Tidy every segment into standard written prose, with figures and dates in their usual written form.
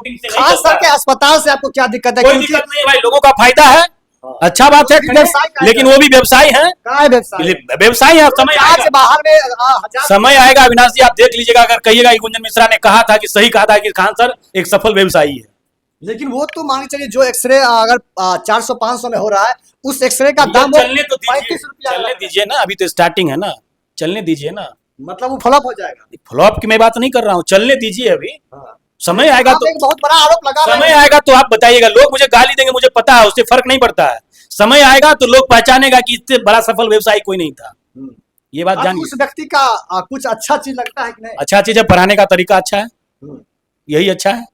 Protein से खास करके अस्पताल से आपको क्या दिक्कत है? कोई दिक्कत नहीं है भाई, लोगों का फायदा है, अच्छा बात है, लेकिन वो भी व्यवसाय है। व्यवसाय है। समय आएगा अविनाश जी, आप देख लीजिएगा, अगर कहिएगा कि गुंजन मिश्रा ने कहा था कि सही कहा था कि खान सर एक सफल व्यवसायी है। लेकिन वो तो मान के चलिए जो एक्सरे अगर 400-500 में हो रहा है, उस एक्सरे का दाम चलने तो दीजिए, चलने दीजिए ना, अभी तो स्टार्टिंग है ना, चलने दीजिए ना। मतलब वो फ्लॉप हो जाएगा? फ्लॉप की मैं बात नहीं कर रहा हूँ, चलने दीजिए अभी। समय आएगा तो, बहुत बड़ा आरोप लगा, समय आएगा तो आप बताइएगा। लोग मुझे गाली देंगे, मुझे पता है, उससे फर्क नहीं पड़ता है। समय आएगा तो लोग पहचानेगा कि इससे बड़ा सफल व्यवसायी कोई नहीं था। ये बात जानिए। उस व्यक्ति का कुछ अच्छा चीज लगता है कि नहीं? अच्छा चीज है, पढ़ाने का तरीका अच्छा है, यही अच्छा है,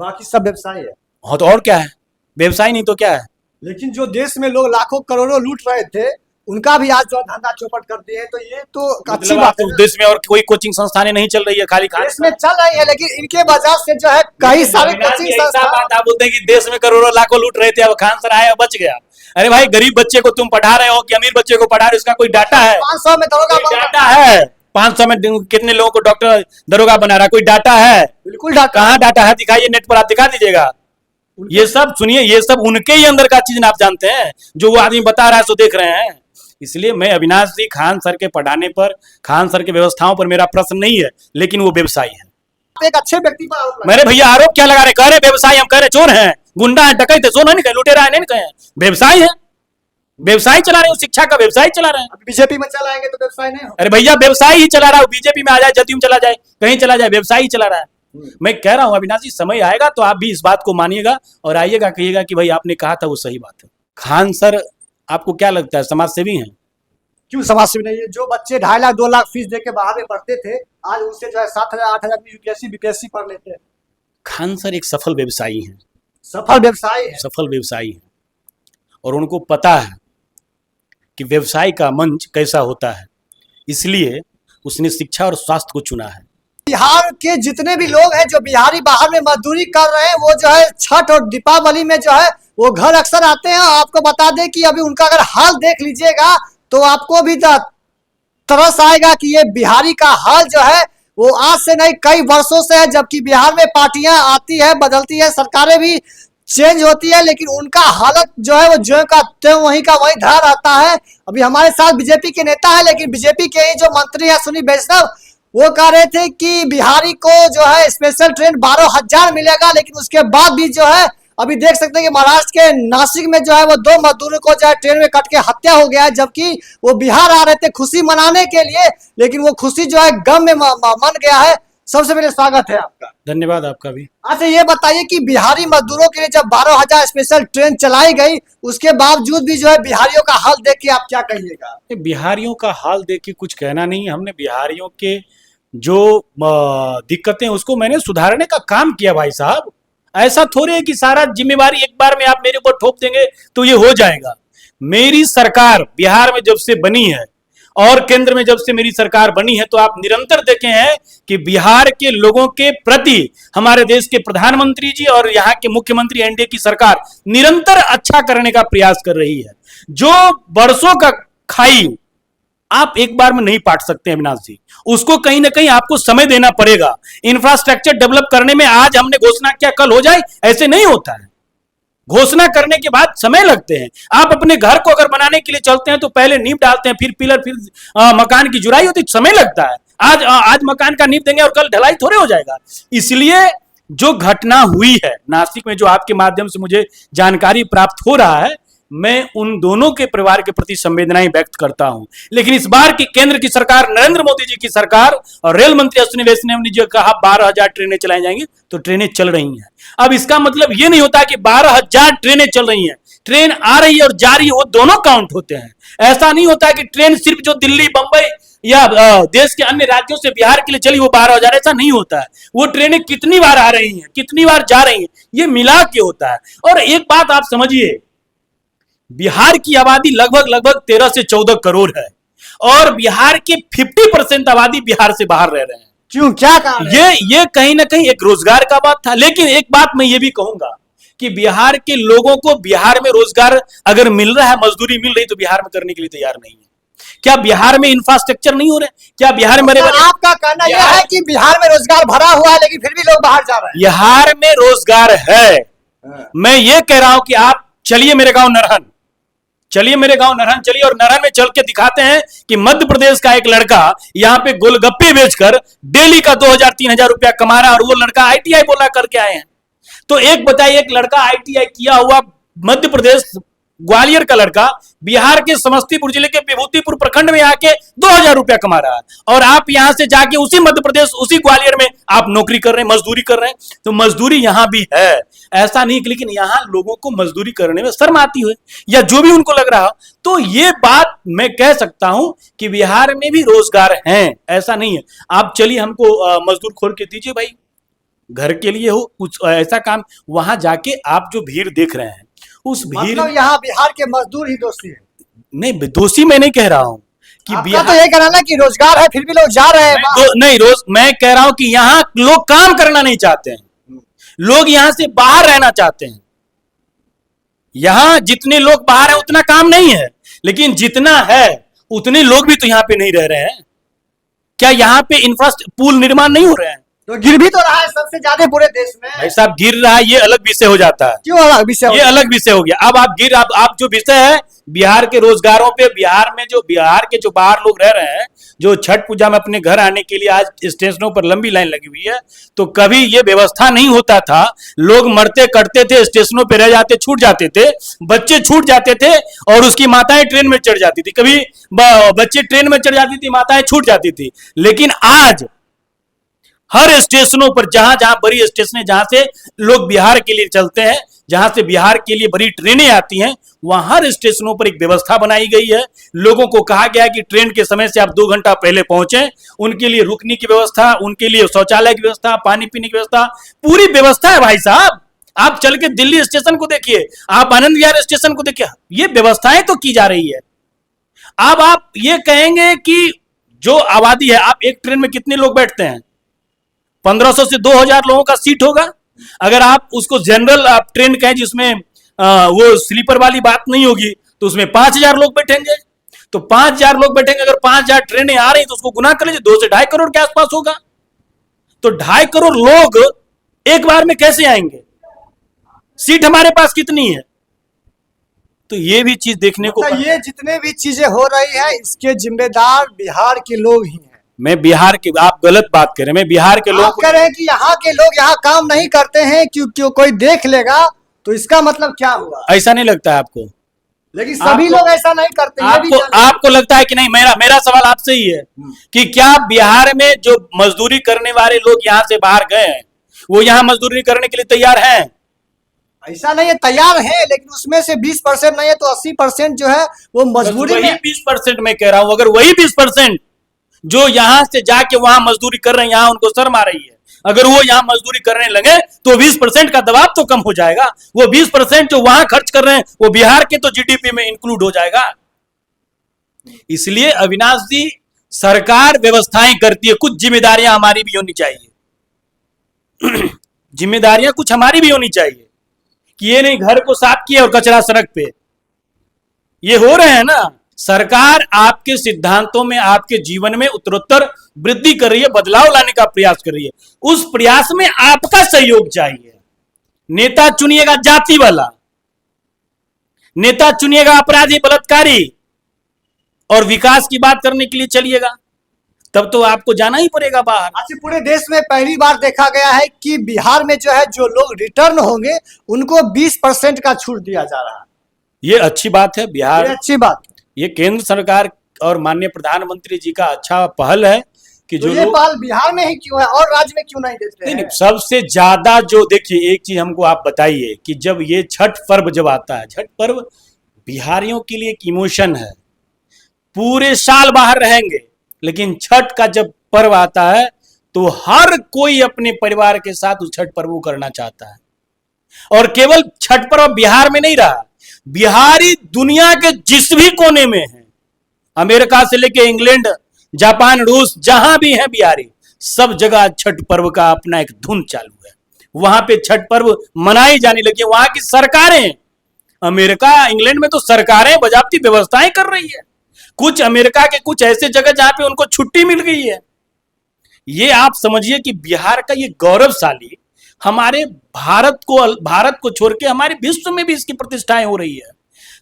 बाकी सब व्यवसाय है। हाँ तो और क्या है, व्यवसाय नहीं तो क्या है। लेकिन जो देश में लोग लाखों करोड़ों लूट रहे थे, उनका भी आज जो धंधा चौपट कर दिए, तो ये तो अच्छी बात है। देश में और कोई कोचिंग संस्थानें नहीं चल रही है, खाली देश में चल रही है, लेकिन इनके वजह से जो है कई सारे कोचिंग संस्थान। बात आप बोलते हैं कि देश में करोड़ों लाखों लूट रहे थे, अब खान सर आया बच गया। अरे भाई, गरीब बच्चे को तुम पढ़ा रहे हो कि अमीर बच्चे को पढ़ा रहे हो, इसका कोई डाटा है? 500 में दरोगा डाटा है? 500 में कितने लोगों को डॉक्टर दरोगा बना रहा है? कोई डाटा है? बिल्कुल डाटा। कहाँ डाटा है? दिखाइए, नेट पर आप दिखा दीजिएगा। ये सब सुनिए, ये सब उनके ही अंदर का चीज आप जानते हैं, जो वो आदमी बता रहा है सो देख रहे हैं। इसलिए मैं अविनाश जी, खान सर के पढ़ाने पर, खान सर के व्यवस्थाओं पर मेरा प्रश्न नहीं है, लेकिन वो व्यवसायी है। एक अच्छे व्यक्ति पर आरोप मेरे भैया आरोप क्या लगा रहे? कह रहे व्यवसायी, हम कह रहे चोर हैं, गुंडा है, डकैत है, सोना नहीं कहे, लुटेरा है, नहीं कहे, व्यवसाय है, व्यवसाय चला रहे हो, शिक्षा का व्यवसाय चला रहे हैं। बीजेपी में चलाएंगे तो व्यवसाय नहीं हो। अरे भैया, व्यवसाय ही चला रहा है, बीजेपी में आ जाए, जदयू में चला जाए, कहीं चला जाए, व्यवसाय ही चला रहा है। मैं कह रहा हूं अविनाश जी, समय आएगा तो आप भी इस बात को मानिएगा और आइएगा, कहिएगा कि भाई आपने कहा था वो सही बात है। खान सर आपको क्या लगता है, समाज सेवी हैं? क्यों समाज सेवी नहीं है? जो बच्चे 2.5 लाख 2 लाख फीस देके बाहर में पढ़ते थे, आज उनसे जो है 7,000 8,000 में यूपीएससी बीपीएससी पढ़ लेते हैं। खान सर एक सफल व्यवसायी हैं, सफल व्यवसायी है, सफल व्यवसायी है, और उनको पता है कि व्यवसाय का मंच कैसा होता है, इसलिए उसने शिक्षा और स्वास्थ्य को चुना है। बिहार के जितने भी लोग हैं जो बिहारी बाहर में मजदूरी कर रहे हैं, वो जो है छठ और दीपावली में जो है वो घर अक्सर आते हैं। आपको बता दें कि अभी उनका अगर हाल देख लीजिएगा तो आपको भी तरस आएगा कि ये बिहारी का हाल जो है वो आज से नहीं कई वर्षों से है। जबकि बिहार में पार्टियां आती है, बदलती है, सरकारें भी चेंज होती है, लेकिन उनका हालत जो है वो जो का त्यों वहीं का वहीं धरा रहता है। अभी हमारे साथ बीजेपी के नेता है, लेकिन बीजेपी के ही जो मंत्री है सुनील वैष्णव, वो कह रहे थे कि बिहारी को जो है स्पेशल ट्रेन 12,000 मिलेगा, लेकिन उसके बाद भी जो है अभी देख सकते हैं कि महाराष्ट्र के नासिक में जो है वो 2 मजदूरों को जो है ट्रेन में कट के हत्या हो गया है। जबकि वो बिहार आ रहे थे खुशी मनाने के लिए, लेकिन वो खुशी जो है गम में मन गया है। सबसे पहले स्वागत है आपका। धन्यवाद आपका भी। अच्छा ये बताइए कि बिहारी मजदूरों के लिए जब 12,000 स्पेशल ट्रेन चलाई गई, उसके बावजूद भी जो है बिहारियों का हाल देख के आप क्या कहिएगा? बिहारियों का हाल देख के कुछ कहना नहीं, हमने बिहारियों के जो दिक्कतें उसको मैंने सुधारने का काम किया भाई साहब। ऐसा थोड़े है कि सारा जिम्मेवारी एक बार में आप मेरे ऊपर ठोप देंगे तो ये हो जाएगा। मेरी सरकार बिहार में जब से बनी है और केंद्र में जब से मेरी सरकार बनी है, तो आप निरंतर देखे हैं कि बिहार के लोगों के प्रति हमारे देश के प्रधानमंत्री जी और यहाँ के मुख्यमंत्री एनडीए की सरकार निरंतर अच्छा करने का प्रयास कर रही है। जो बरसों का खाई आप एक बार में नहीं पाट सकते अविनाश जी, उसको कहीं ना कहीं आपको समय देना पड़ेगा। इंफ्रास्ट्रक्चर डेवलप करने में आज हमने घोषणा किया कल हो जाए, ऐसे नहीं होता है। घोषणा करने के बाद समय लगते हैं। आप अपने घर को अगर बनाने के लिए चलते हैं तो पहले नींव डालते हैं, फिर पिलर, फिर मकान की जुराई होती, समय लगता है। आज मकान का नींव देंगे और कल ढलाई थोड़े हो जाएगा। इसलिए जो घटना हुई है नासिक में, जो आपके माध्यम से मुझे जानकारी प्राप्त हो रहा है, मैं उन दोनों के परिवार के प्रति संवेदनाएं व्यक्त करता हूं। लेकिन इस बार की केंद्र की सरकार, नरेंद्र मोदी जी की सरकार और रेल मंत्री अश्विनी वैष्णव ने जो कहा 12,000 ट्रेनें चलाई जाएंगी, तो ट्रेनें चल रही हैं। अब इसका मतलब यह नहीं होता कि 12,000 ट्रेनें चल रही हैं, ट्रेन आ रही है और जा रही है, वो दोनों काउंट होते हैं। ऐसा नहीं होता कि ट्रेन सिर्फ जो दिल्ली, बंबई या देश के अन्य राज्यों से बिहार के लिए चली वो 12,000, ऐसा नहीं होता है। वो ट्रेनें कितनी बार आ रही हैं, कितनी बार जा रही हैं, ये मिला के होता है। और एक बात आप समझिए, बिहार की आबादी लगभग 13 से 14 करोड़ है और बिहार के 50% आबादी बिहार से बाहर रह रहे हैं। क्यों, क्या कारण? ये कहीं ना कहीं एक रोजगार का बात था। लेकिन एक बात मैं ये भी कहूंगा कि बिहार के लोगों को बिहार में रोजगार अगर मिल रहा है, मजदूरी मिल रही, तो बिहार में करने के लिए तैयार नहीं है। क्या बिहार में इंफ्रास्ट्रक्चर नहीं हो रहे? क्या बिहार में आपका कहना यह है कि बिहार में रोजगार भरा हुआ है लेकिन फिर भी लोग बाहर जा रहे हैं? बिहार में रोजगार है। मैं ये कह रहा हूं कि आप चलिए मेरे गांव नरहन, चलिए मेरे गांव नरहन चलिए, और नरहन में चल के दिखाते हैं कि मध्य प्रदेश का एक लड़का यहां पे गोलगप्पे बेचकर डेली का 2000-3000 रुपया कमा रहा है, और वो लड़का आईटीआई बोला करके आए हैं। तो एक बताइए, एक लड़का आईटीआई किया हुआ मध्य प्रदेश ग्वालियर का लड़का बिहार के समस्तीपुर जिले के विभूतिपुर प्रखंड में आके 2000 रुपया कमा रहा है, और आप यहां से जाके उसी मध्य प्रदेश उसी ग्वालियर में आप नौकरी कर रहे हैं, मजदूरी कर रहे हैं। तो मजदूरी यहां भी है, ऐसा नहीं, लेकिन यहां लोगों को मजदूरी करने में शर्म आती है या जो भी उनको लग रहा हो। तो ये बात मैं कह सकता हूं कि बिहार में भी रोजगार है, ऐसा नहीं है। आप चलिए हमको मजदूर खोल के दीजिए भाई, घर के लिए हो कुछ ऐसा काम, वहां जाके आप जो भीड़ देख रहे हैं उस भीड़, मतलब यहाँ बिहार के मजदूर ही दोषी है? नहीं, दोषी मैं नहीं कह रहा हूं कि बिहार तो ये कहना ना कि रोजगार है फिर भी लोग जा रहे हैं। नहीं, मैं कह रहा हूं कि यहाँ लोग काम करना नहीं चाहते हैं, लोग यहां से बाहर रहना चाहते हैं। यहां जितने लोग बाहर हैं उतना काम नहीं है, लेकिन जितना है उतने लोग भी तो यहाँ पे नहीं रह रहे हैं। क्या यहाँ पे इंफ्रास्ट्रक्चर पुल निर्माण नहीं हो रहे हैं? तो गिर भी तो रहा है सबसे ज्यादा पूरे देश में। भाई साहब, गिर रहा है ये अलग विषय हो जाता है। क्यों अलग विषय? ये अलग विषय हो गया। अब आप जो विषय है बिहार के रोजगारों पे, बिहार में जो बिहार के जो बाहर लोग रह रहे हैं, जो छठ पूजा में अपने घर आने के लिए आज स्टेशनों पर लंबी लाइन लगी हुई है, तो कभी ये व्यवस्था नहीं होता था। लोग मरते कटते थे, स्टेशनों पे रह जाते, छूट जाते थे, बच्चे छूट जाते थे, और उसकी माताएं ट्रेन में चढ़ जाती थी। कभी बच्चे ट्रेन में चढ़ जाती थी, माताएं छूट जाती थी। लेकिन आज हर स्टेशनों पर, जहां जहां बड़ी स्टेशन है, जहां से लोग बिहार के लिए चलते हैं, जहां से बिहार के लिए बड़ी ट्रेनें आती हैं, वहां हर स्टेशनों पर एक व्यवस्था बनाई गई है। लोगों को कहा गया है कि ट्रेन के समय से आप 2 घंटा पहले पहुंचे, उनके लिए रुकने की व्यवस्था, उनके लिए शौचालय की व्यवस्था, पानी पीने की व्यवस्था, पूरी व्यवस्था है भाई साहब। आप चल के दिल्ली स्टेशन को देखिए, आप आनंद विहार स्टेशन को देखिए, ये व्यवस्थाएं तो की जा रही है। अब आप ये कहेंगे कि जो आबादी है, आप एक ट्रेन में कितने लोग बैठते हैं? 1500 से 2000 लोगों का सीट होगा। अगर आप उसको जनरल आप ट्रेन कहें जिसमें वो स्लीपर वाली बात नहीं होगी, तो उसमें 5000 लोग बैठेंगे। तो 5000 लोग बैठेंगे, अगर 5000 ट्रेनें आ रही तो उसको गुना कर लीजिए, 2 से 2.5 करोड़ के आसपास होगा। तो 2.5 करोड़ लोग एक बार में कैसे आएंगे? सीट हमारे पास कितनी है? तो ये भी चीज देखने को, ये जितने भी चीजें हो रही है इसके जिम्मेदार बिहार के लोग ही हैं। मैं बिहार के, आप गलत बात कर रहे हैं। मैं बिहार के लोग कह रहे हैं कि यहाँ के लोग यहाँ काम नहीं करते हैं, क्यों कोई देख लेगा, तो इसका मतलब क्या हुआ? ऐसा नहीं लगता है आपको? लेकिन सभी लोग ऐसा नहीं करते। आपको लगता है कि नहीं? मेरा सवाल आपसे ही है कि क्या बिहार में जो मजदूरी करने वाले लोग यहाँ से बाहर गए हैं, वो यहाँ मजदूरी करने के लिए तैयार हैं? ऐसा नहीं है, तैयार है, लेकिन उसमें से 20% नहीं है तो 80% जो है वो मजबूरी में। 20% मैं कह रहा हूं, अगर वही 20% जो यहां से जाके वहां मजदूरी कर रहे हैं, यहां उनको शर्म आ रही है, अगर वो यहां मजदूरी करने लगे तो 20% का दबाव तो कम हो जाएगा। वो 20% जो वहां खर्च कर रहे हैं वो बिहार के तो जीडीपी में इंक्लूड हो जाएगा। इसलिए अविनाश जी, सरकार व्यवस्थाएं करती है, कुछ जिम्मेदारियां हमारी भी होनी चाहिए। जिम्मेदारियां कुछ हमारी भी होनी चाहिए कि ये नहीं घर को साफ किया और कचरा सड़क पे, ये हो रहे हैं ना। सरकार आपके सिद्धांतों में, आपके जीवन में उत्तरोत्तर वृद्धि कर रही है, बदलाव लाने का प्रयास कर रही है। उस प्रयास में आपका सहयोग चाहिए। नेता चुनिएगा जाति वाला, नेता चुनिएगा अपराधी बलात्कारी, और विकास की बात करने के लिए चलिएगा, तब तो आपको जाना ही पड़ेगा बाहर। अच्छा, पूरे देश में पहली बार देखा गया है कि बिहार में जो है जो लोग रिटर्न होंगे उनको 20% का छूट दिया जा रहा है। ये अच्छी बात है। बिहार, ये अच्छी बात, ये केंद्र सरकार और माननीय प्रधानमंत्री जी का अच्छा पहल है कि जो ये पहल बिहार में ही क्यों है और राज्य में क्यों नहीं देते हैं? सबसे ज्यादा जो, देखिए एक चीज हमको आप बताइए कि जब ये छठ पर्व जब आता है, छठ पर्व बिहारियों के लिए एक इमोशन है। पूरे साल बाहर रहेंगे, लेकिन छठ का जब पर्व आता है तो हर कोई अपने परिवार के साथ उस छठ पर्व को करना चाहता है। और केवल छठ पर्व बिहार में नहीं रहा, बिहारी दुनिया के जिस भी कोने में है, अमेरिका से लेके इंग्लैंड, जापान, रूस, जहां भी है बिहारी, सब जगह छठ पर्व का अपना एक धुन चालू है। वहां पे छठ पर्व मनाई जाने लगी है। वहां की सरकारें, अमेरिका, इंग्लैंड में तो सरकारें बजाबती व्यवस्थाएं कर रही है। कुछ अमेरिका के कुछ ऐसे जगह जहां पे उनको छुट्टी मिल गई है। ये आप समझिए कि बिहार का ये गौरवशाली हमारे भारत को छोड़ के हमारे विश्व में भी इसकी प्रतिष्ठाएं हो रही है।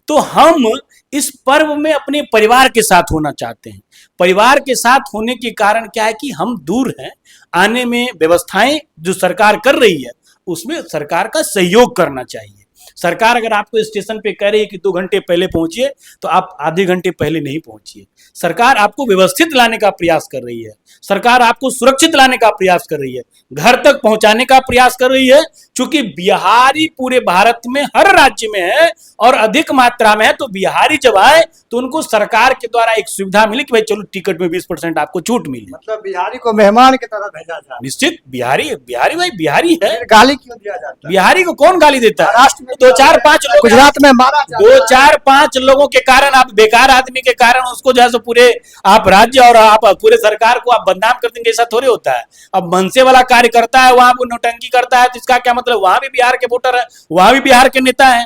तो हम इस पर्व में अपने परिवार के साथ होना चाहते हैं। परिवार के साथ होने के कारण क्या है कि हम दूर हैं, आने में व्यवस्थाएं जो सरकार कर रही है उसमें सरकार का सहयोग करना चाहिए। सरकार अगर आपको स्टेशन पे कह रही है कि 2 घंटे पहले पहुंचिए तो आप आधे घंटे पहले नहीं पहुंचिए। सरकार आपको व्यवस्थित लाने का प्रयास कर रही है, सरकार आपको सुरक्षित लाने का प्रयास कर रही है, घर तक पहुंचाने का प्रयास कर रही है। चूंकि बिहारी पूरे भारत में हर राज्य में है और अधिक मात्रा में है, तो बिहारी जब आए तो उनको सरकार के द्वारा एक सुविधा मिली कि भाई चलो टिकट में 20% आपको छूट मिली। मतलब बिहारी को मेहमान की तरह भेजा जाए। निश्चित बिहारी भाई बिहारी है। फिर गाली क्यों दिया जाता है? बिहारी को कौन गाली देता है? महाराष्ट्र में 2-4-5 लोग, गुजरात में मारा जाता है। 2-4-5 लोगों के कारण, आप बेकार आदमी के कारण उसको जो है सो पूरे आप राज्य और आप पूरे सरकार को आप बदनाम कर देंगे, ऐसा थोड़ी होता है। अब मनसे वाला कार्य करता है, वहां वो नौटंकी करता है, तो इसका क्या मतलब? वहां भी बिहार के वोटर है, वहां भी बिहार के नेता है,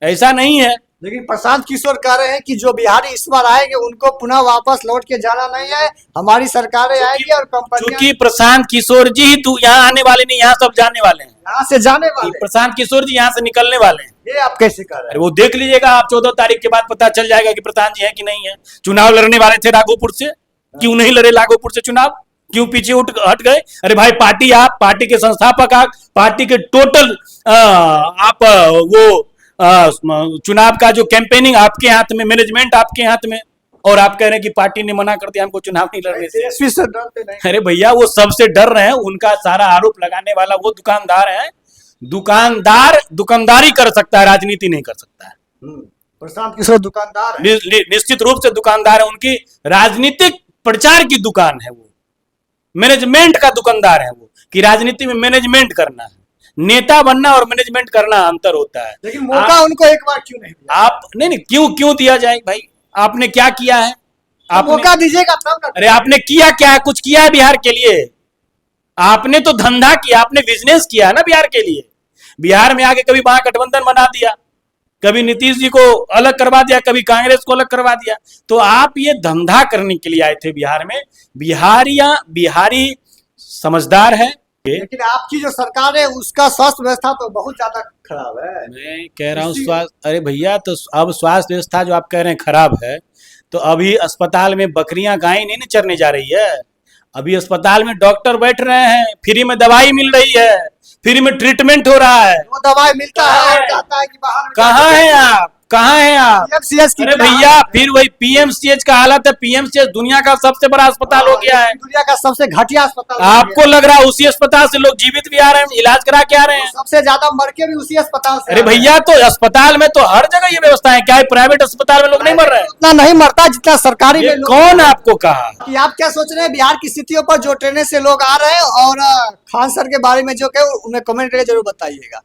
ऐसा नहीं है। लेकिन प्रशांत किशोर कह रहे हैं कि जो बिहारी इस बार आएंगे उनको पुनः वापस लौट के जाना नहीं है, हमारी सरकारें आएंगी और कंपनियां क्योंकि प्रशांत किशोर जी तू यहाँ आने वाले नहीं, यहाँ सब जाने वाले हैं। यहाँ से जाने वाले। प्रशांत किशोर जी यहाँ से निकलने वाले हैं। ये आप कैसे कह रहे अरे वो देख लीजिएगा आप, 14 तारीख के बाद पता चल जाएगा कि प्रधान जी है कि नहीं है। चुनाव लड़ने वाले थे राघोपुर से, क्यों नहीं लड़े राघोपुर से चुनाव? क्यों पीछे हट गए? अरे भाई पार्टी, आप पार्टी के संस्थापक, आप पार्टी के टोटल आप वो चुनाव का जो कैंपेनिंग आपके हाथ में, मैनेजमेंट आपके हाथ में, और आप कह रहे हैं कि पार्टी ने मना कर दिया हमको चुनाव नहीं लड़ने से। तेजस्वी से डरते नहीं। अरे भैया वो सबसे डर रहे हैं, उनका सारा आरोप लगाने वाला वो दुकानदार है। दुकानदार दुकानदारी कर सकता है, राजनीति नहीं कर सकता है। प्रशांत किशोर दुकानदार है। निश्चित रूप से दुकानदार है, उनकी राजनीतिक प्रचार की दुकान है, वो मैनेजमेंट का दुकानदार है वो, कि राजनीति में मैनेजमेंट करना है। नेता बनना और मैनेजमेंट करना अंतर होता है। लेकिन मौका उनको एक बार क्यों नहीं दिया? आप नहीं क्यों दिया जाए भाई? आपने क्या किया है? आप मौका दीजिएगा तब ना। अरे आपने किया क्या है? कुछ किया है बिहार के लिए? आपने तो धंधा किया, आपने बिजनेस किया है ना बिहार के लिए। बिहार में आके कभी महागठबंधन बना दिया, कभी नीतीश जी को अलग करवा दिया, कभी कांग्रेस को अलग करवा दिया। तो आप ये धंधा करने के लिए आए थे बिहार में। बिहारी समझदार है। लेकिन आपकी जो सरकार है उसका स्वास्थ्य व्यवस्था तो बहुत ज्यादा खराब है। मैं कह रहा हूँ स्वास्थ्य, अरे भैया तो अब स्वास्थ्य व्यवस्था जो आप कह रहे हैं खराब है, तो अभी अस्पताल में बकरियां गाय नहीं ना चरने जा रही है। अभी अस्पताल में डॉक्टर बैठ रहे हैं, फ्री में दवाई मिल रही है, फ्री में ट्रीटमेंट हो रहा है। वो दवाई मिलता है और कहता है कि बाहर कहाँ हैं आप? कहाँ हैं आप? PMCH की अरे भैया फिर वही पीएमसीएच का हालत है। पीएमसीएच दुनिया का सबसे बड़ा अस्पताल हो गया है। दुनिया का सबसे घटिया अस्पताल। आपको लग रहा है उसी अस्पताल से लोग जीवित भी आ रहे हैं, इलाज करा के आ रहे हैं। सबसे ज्यादा मर के भी उसी अस्पताल से। अरे भैया तो अस्पताल में तो हर जगह ये व्यवस्था है, क्या है प्राइवेट अस्पताल में लोग नहीं मर रहे हैं? उतना नहीं मरता जितना सरकारी ये में। कौन आपको कहा? कि आप क्या सोच रहे हैं बिहार की स्थितियों पर जो ट्रेन से लोग आ रहे हैं, और खान सर के बारे में जो कहे उन्हें कमेंट करके जरूर बताइएगा।